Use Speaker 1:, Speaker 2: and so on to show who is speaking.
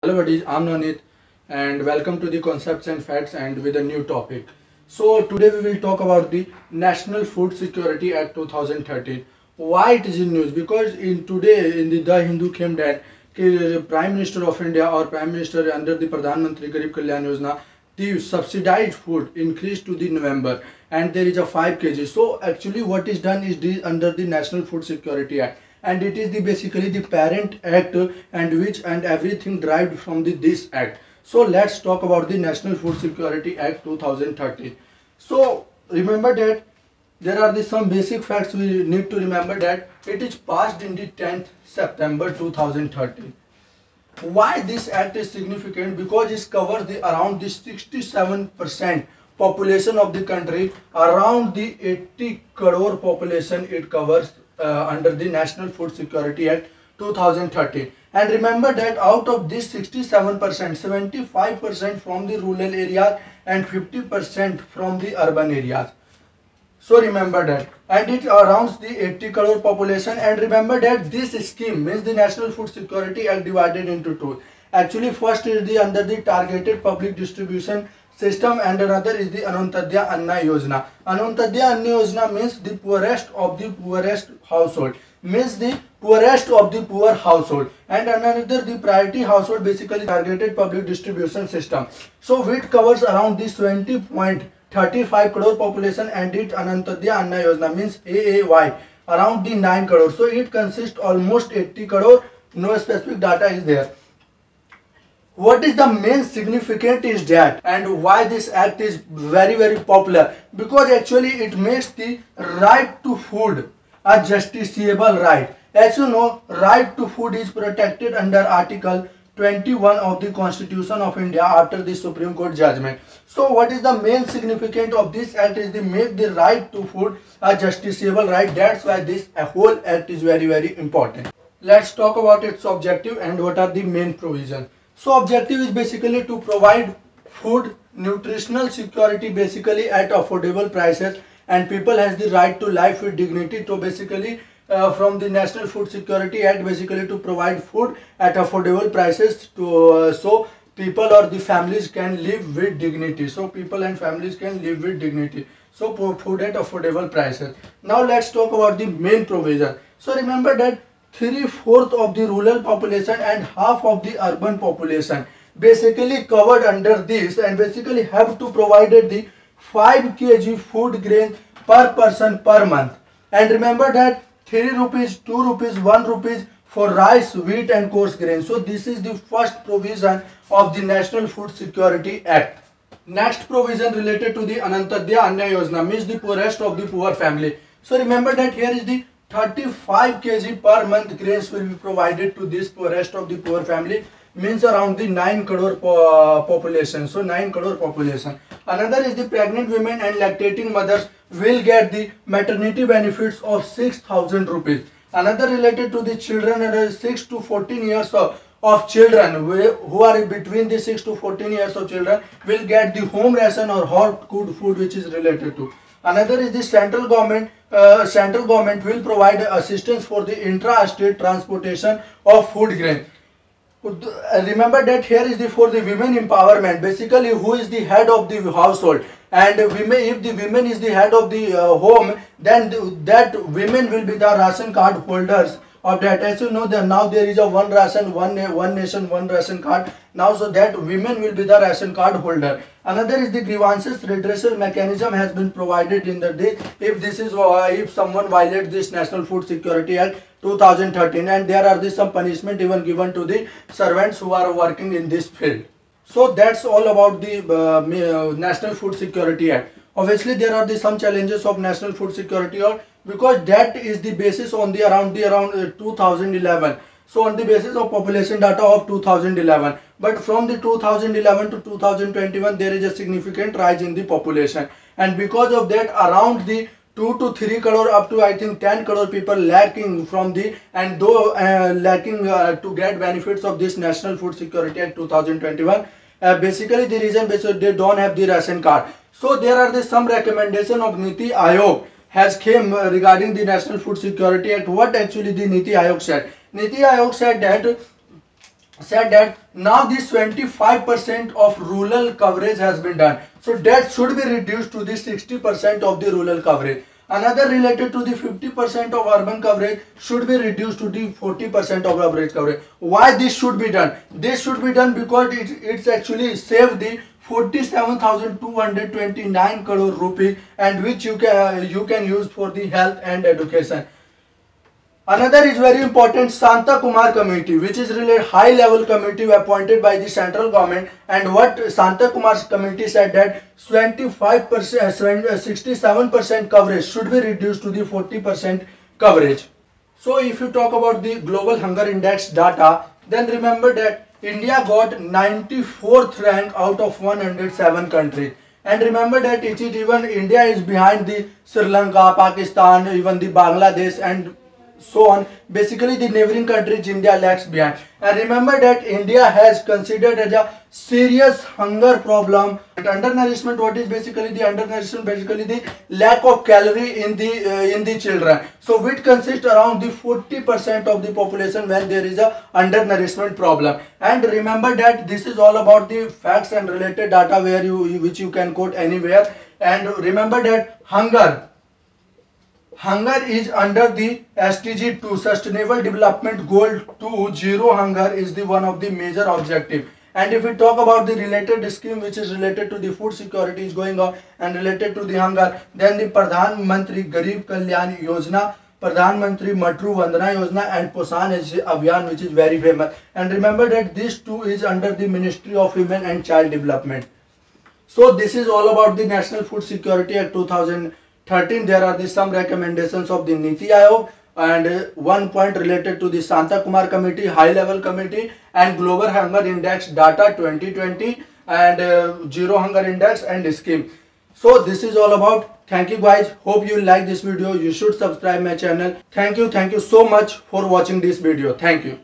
Speaker 1: Hello buddies, I'm Nonit and welcome to the Concepts and Facts and with a new topic. So today we will talk about the National Food Security Act 2013. Why it is in news? Because in today in the Hindu came that Prime Minister of India or Prime Minister under the Pradhan Mantri Garib Kalyan Yojana, the subsidized food increased to the November and there is a 5 kg. So actually what is done is this under the National Food Security Act, and it is the basically the parent act and which and everything derived from this act. So let's talk about the National Food Security Act 2013. So remember that there are some basic facts we need to remember, that it is passed in the 10th September 2013. Why this act is significant? Because it covers the around the 67% population of the country, around the 80 crore population it covers under the National Food Security Act 2013. And remember that out of this 67%, 75% from the rural areas and 50% from the urban areas. So remember that, and it surrounds the 80 crore population. And remember that this scheme means the National Food Security Act divided into two. Actually, first is the under the targeted public distribution system and another is the Anantadya Anna Yojana. Anantadya Anna Yojana means the poorest of the poorest household, means the poorest of the poor household, and another the priority household, basically targeted public distribution system. So which covers around this 20.35 crore population, and it Anantadya Anna Yojana means AAY around the 9 crore. So it consists almost 80 crore. No specific data is there. What is the main significance is that, and why this act is very popular? Because actually it makes the right to food a justiciable right. As you know, right to food is protected under Article 21 of the Constitution of India after the Supreme Court judgment. So what is the main significance of this act is to make the right to food a justiciable right. That's why this whole act is very important. Let's talk about its objective and what are the main provisions. So objective is basically to provide food, nutritional security basically at affordable prices, and people has the right to life with dignity. So basically from the National Food Security Act, basically to provide food at affordable prices to so people or the families can live with dignity. So people and families can live with dignity. So food at affordable prices. Now let's talk about the main provision. So remember that 3/4 of the rural population and half of the urban population basically covered under this, and basically have to provided the 5 kg food grain per person per month. And remember that 3 rupees, 2 rupees, 1 rupees for rice, wheat and coarse grain. So this is the first provision of the National Food Security Act. Next provision related to the Anantadya Anna Yojana means the poorest of the poor family. So remember that here is the 35 kg per month grains will be provided to this poorest of the poor family, means around the 9 crore population. So 9 crore population. Another is the pregnant women and lactating mothers will get the maternity benefits of 6,000 rupees. Another related to the children under 6 to 14 years of children who are between the 6 to 14 years of children will get the home ration or hot cooked food which is related to. Another is the central government will provide assistance for the intra-state transportation of food grain. Remember that here is for the women empowerment, basically who is the head of the household, and women, if the women is the head of the home, then that women will be the ration card holders of that. As you know that now there is a one nation one ration card now, so that women will be the ration card holder. Another is the grievances redressal mechanism has been provided in the day if this is if someone violates this National Food Security Act 2013, and there are some punishment even given to the servants who are working in this field. So that's all about the National Food Security Act. Obviously there are some challenges of National Food Security Act, because that is the basis on the around 2011. So on the basis of population data of 2011, but from the 2011 to 2021 there is a significant rise in the population, and because of that around the 2 to 3 crore up to I think 10 crore people lacking from the, and though lacking to get benefits of this National Food Security Act 2021. Basically the reason because they don't have the ration card. So there are some recommendation of Niti Aayog has came regarding the National Food Security Act. What actually the Niti Aayog said? Niti Aayog said that said that now this 25% of rural coverage has been done. So that should be reduced to the 60% of the rural coverage. Another related to the 50% of urban coverage should be reduced to the 40% of average coverage. Why this should be done? This should be done because it's actually saved the 47,229 crore rupees, and which you can use for the health and education. Another is very important, Santa Kumar committee, which is really high level committee appointed by the central government. And what Santa Kumar's committee said that 25%, 67% coverage should be reduced to the 40% coverage. So if you talk about the global hunger index data, then remember that India got 94th rank out of 107 countries. And remember that even India is behind the Sri Lanka, Pakistan, even the Bangladesh and so on. Basically the neighboring countries India lags behind. And remember that India has considered as a serious hunger problem. And undernourishment, what is basically the undernourishment? Basically the lack of calorie in the children. So which consists around the 40% of the population when there is a undernourishment problem. And remember that this is all about the facts and related data where which you can quote anywhere. And remember that hunger is under the SDG 2, Sustainable Development Goal 2, zero hunger is the one of the major objective. And if we talk about the related scheme which is related to the food security is going on and related to the hunger, then the Pradhan Mantri Garib Kalyan Yojana, Pradhan Mantri Matru Vandana Yojana and Posan Abhiyan, which is very famous. And remember that this too is under the Ministry of Women and Child Development. So this is all about the National Food Security Act 2013. There are some recommendations of the Niti Aayog and one point related to the Santa Kumar committee, high level committee, and global hunger index data 2020 and zero hunger index and scheme. So this is all about. Thank you guys. Hope you like this video. You should subscribe my channel. Thank you so much for watching this video. Thank you.